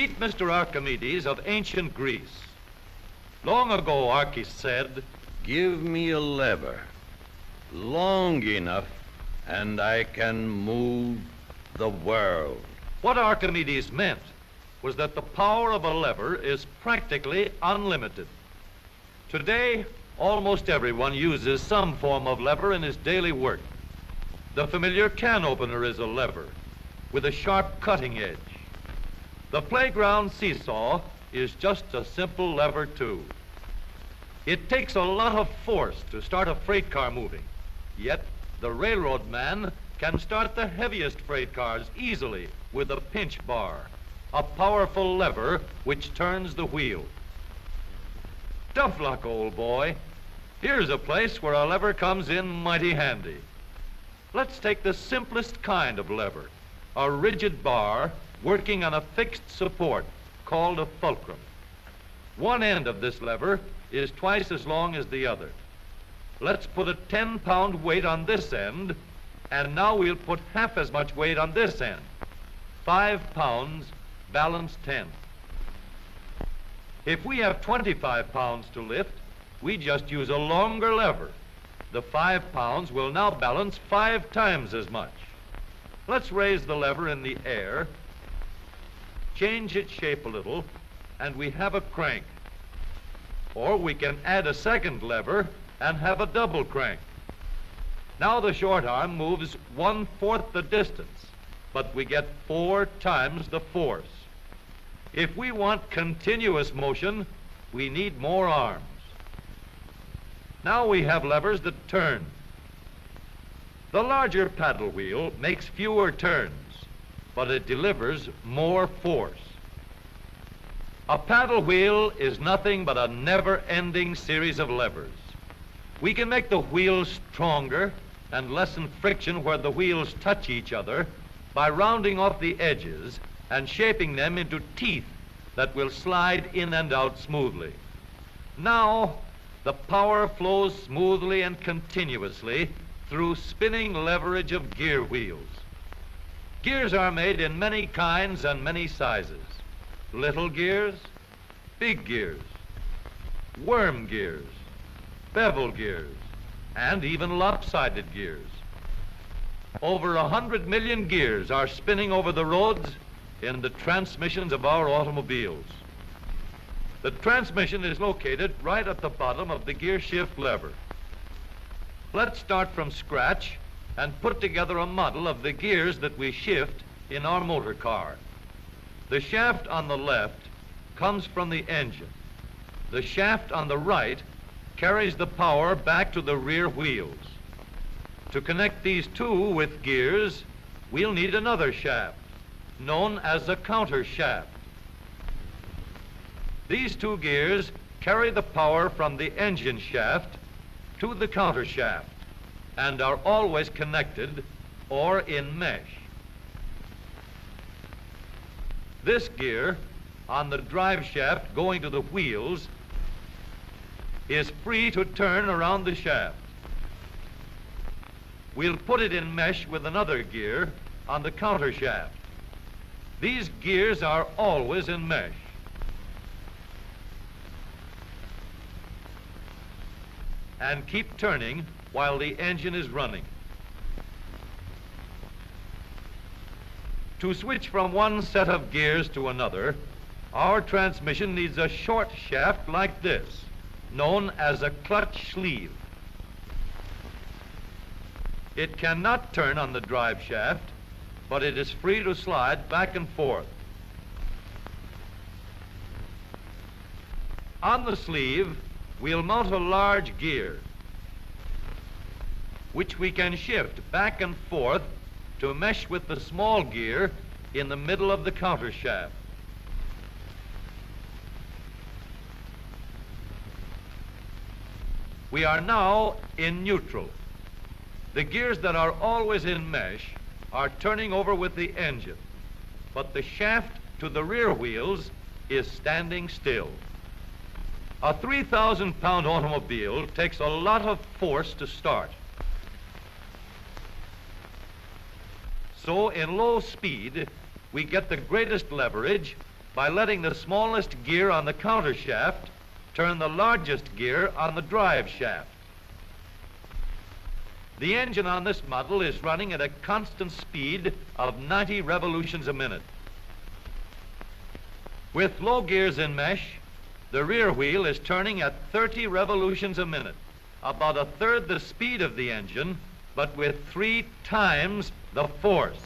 Meet Mr. Archimedes of ancient Greece. Long ago, Archie said, "Give me a lever long enough, and I can move the world." What Archimedes meant was that the power of a lever is practically unlimited. Today, almost everyone uses some form of lever in his daily work. The familiar can opener is a lever with a sharp cutting edge. The playground seesaw is just a simple lever too. It takes a lot of force to start a freight car moving, yet the railroad man can start the heaviest freight cars easily with a pinch bar, a powerful lever which turns the wheel. Tough luck, old boy. Here's a place where a lever comes in mighty handy. Let's take the simplest kind of lever, a rigid bar working on a fixed support called a fulcrum. One end of this lever is twice as long as the other. Let's put a 10-pound weight on this end, and now we'll put half as much weight on this end. 5 pounds, balance 10. If we have 25 pounds to lift, we just use a longer lever. The 5 pounds will now balance 5 times as much. Let's raise the lever in the air, change its shape a little, and we have a crank. Or we can add a second lever and have a double crank. Now the short arm moves 1/4 the distance, but we get 4 times the force. If we want continuous motion, we need more arms. Now we have levers that turn. The larger paddle wheel makes fewer turns, but it delivers more force. A paddle wheel is nothing but a never-ending series of levers. We can make the wheels stronger and lessen friction where the wheels touch each other by rounding off the edges and shaping them into teeth that will slide in and out smoothly. Now, the power flows smoothly and continuously through spinning leverage of gear wheels. Gears are made in many kinds and many sizes. Little gears, big gears, worm gears, bevel gears, and even lopsided gears. Over 100 million gears are spinning over the roads in the transmissions of our automobiles. The transmission is located right at the bottom of the gear shift lever. Let's start from scratch and put together a model of the gears that we shift in our motor car. The shaft on the left comes from the engine. The shaft on the right carries the power back to the rear wheels. To connect these two with gears, we'll need another shaft, known as a counter shaft. These two gears carry the power from the engine shaft to the counter shaft and are always connected or in mesh. This gear on the drive shaft going to the wheels is free to turn around the shaft. We'll put it in mesh with another gear on the counter shaft. These gears are always in mesh. And keep turning while the engine is running. To switch from one set of gears to another, our transmission needs a short shaft like this, known as a clutch sleeve. It cannot turn on the drive shaft, but it is free to slide back and forth. On the sleeve, we'll mount a large gear, which we can shift back and forth to mesh with the small gear in the middle of the counter shaft. We are now in neutral. The gears that are always in mesh are turning over with the engine, but the shaft to the rear wheels is standing still. A 3,000-pound automobile takes a lot of force to start. So in low speed, we get the greatest leverage by letting the smallest gear on the counter shaft turn the largest gear on the drive shaft. The engine on this model is running at a constant speed of 90 revolutions a minute. With low gears in mesh, the rear wheel is turning at 30 revolutions a minute, about a third the speed of the engine, but with 3 times the force.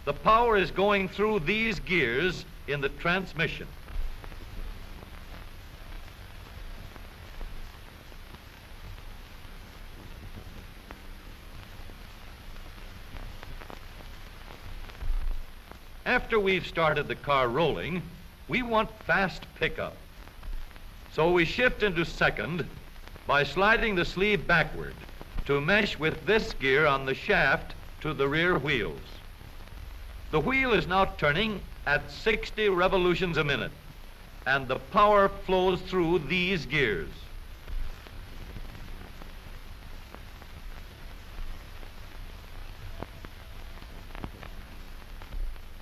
The power is going through these gears in the transmission. After we've started the car rolling, we want fast pickup. So we shift into second by sliding the sleeve backward to mesh with this gear on the shaft to the rear wheels. The wheel is now turning at 60 revolutions a minute, and the power flows through these gears.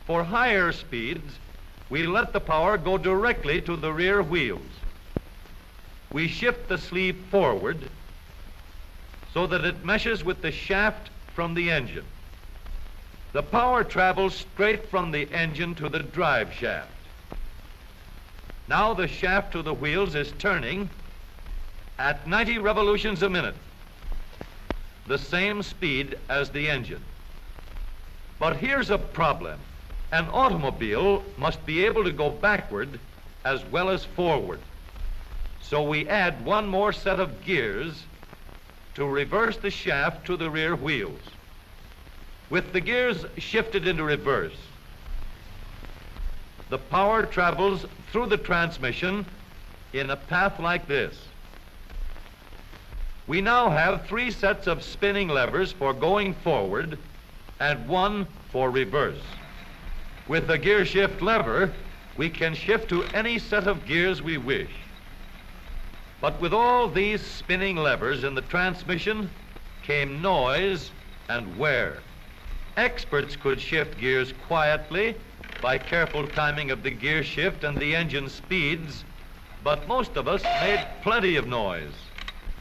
For higher speeds, we let the power go directly to the rear wheels. We shift the sleeve forward so that it meshes with the shaft from the engine. The power travels straight from the engine to the drive shaft. Now the shaft to the wheels is turning at 90 revolutions a minute, the same speed as the engine. But here's a problem. An automobile must be able to go backward as well as forward. So we add one more set of gears to reverse the shaft to the rear wheels. With the gears shifted into reverse, the power travels through the transmission in a path like this. We now have 3 sets of spinning levers for going forward and 1 for reverse. With the gear shift lever, we can shift to any set of gears we wish. But with all these spinning levers in the transmission came noise and wear. Experts could shift gears quietly by careful timing of the gear shift and the engine speeds, but most of us made plenty of noise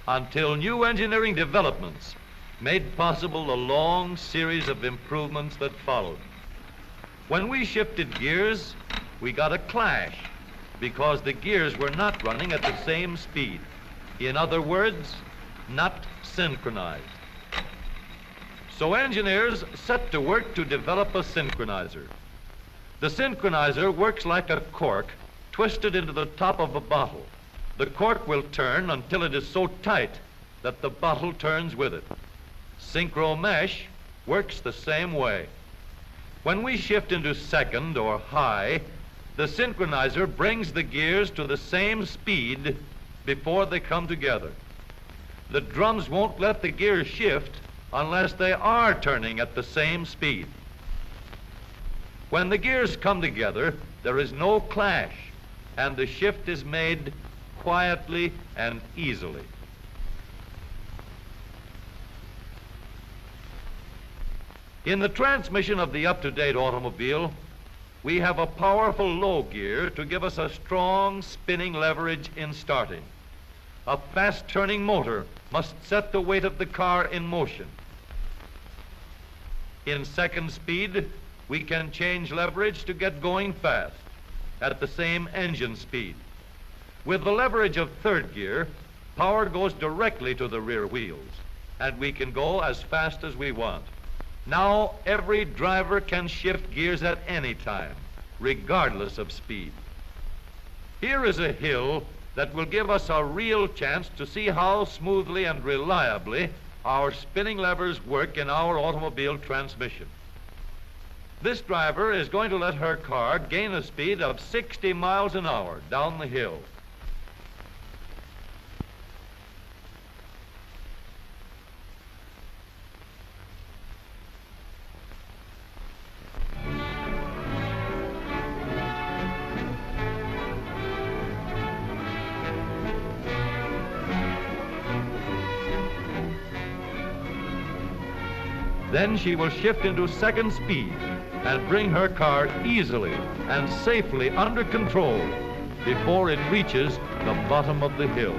until new engineering developments made possible the long series of improvements that followed. When we shifted gears, we got a clash because the gears were not running at the same speed. In other words, not synchronized. So engineers set to work to develop a synchronizer. The synchronizer works like a cork twisted into the top of a bottle. The cork will turn until it is so tight that the bottle turns with it. Synchro mesh works the same way. When we shift into second or high, the synchronizer brings the gears to the same speed before they come together. The drums won't let the gears shift unless they are turning at the same speed. When the gears come together, there is no clash, and the shift is made quietly and easily. In the transmission of the up-to-date automobile, we have a powerful low gear to give us a strong spinning leverage in starting. A fast-turning motor must set the weight of the car in motion. In second speed, we can change leverage to get going fast at the same engine speed. With the leverage of third gear, power goes directly to the rear wheels, and we can go as fast as we want. Now every driver can shift gears at any time, regardless of speed. Here is a hill that will give us a real chance to see how smoothly and reliably our spinning levers work in our automobile transmission. This driver is going to let her car gain a speed of 60 miles an hour down the hill. Then she will shift into second speed and bring her car easily and safely under control before it reaches the bottom of the hill.